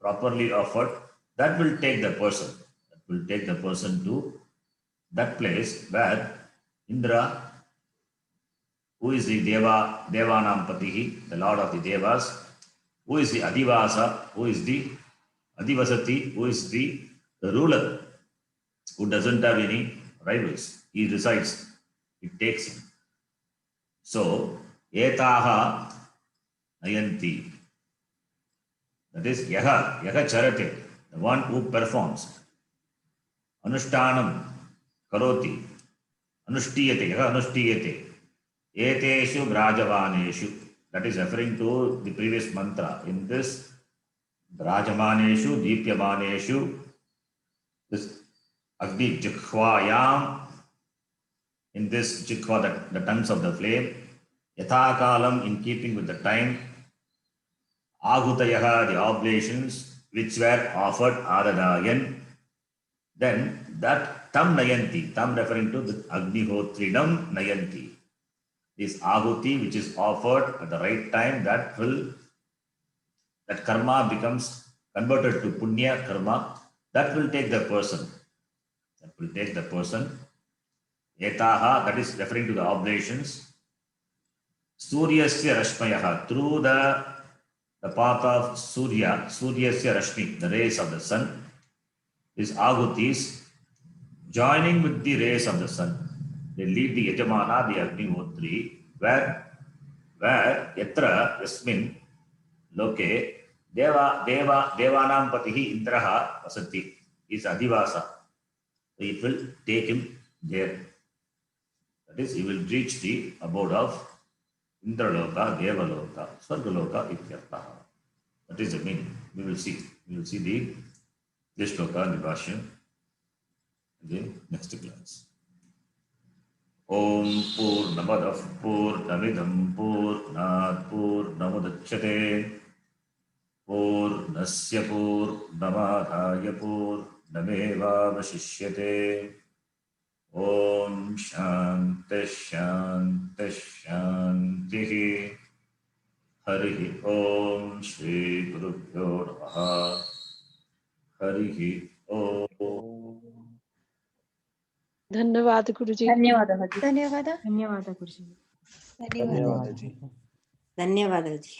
properly offered, that will take the person to that place where Indra, who is the devanam patihi, the lord of the devas, who is the adivasa, who is the adivasati, who is the ruler, who doesn't have any rivals, he resides, it takes him. So etaha nayanti, that is yaha charate, the one who performs. Anushtanam karoti, anushtiyate, yaha anushtiyate, eteshu brajavaneshu, that is referring to the previous mantra. In this brajamaneshu, deepyamaneshu, this agni jikhvayam, in this jikhva, the tongues of the flame, yathakalam, in keeping with the time, ahutayaha, the oblations which were offered, adadayan, then that tam nayanti, tam referring to the agnihotrinam nayanti, this ahuti which is offered at the right time, that karma becomes converted to punya karma, that will take the person. Etaha, that is referring to the oblations. Suryasya rashmayaha, through the path of Suryasya rashmi, the rays of the sun, these ahutis joining with the rays of the sun, they lead the yajamana, the agnihotri, where yatra yasmin loke devanam patihi indraha vasati, is adivasa, so it will take him there. That is, he will reach the abode of Indraloka, Devaloka, Swargaloka ityartha. That is the meaning. We will see the shloka and the bhashya again next class. Om Purnamadav Purnamidam Purnat Purnamudachyate Purnasya Purnamadhaya Purnamevavashishyate. Om Shanti Shanti Shanti. Harihi Om Shri Gurubhyo Namaha. Harihi Om. धन्यवाद गुरुजी। धन्यवादः जी। धन्यवाद धन्यवादः गुरुजी। धन्यवाद जी। धन्यवादः जी।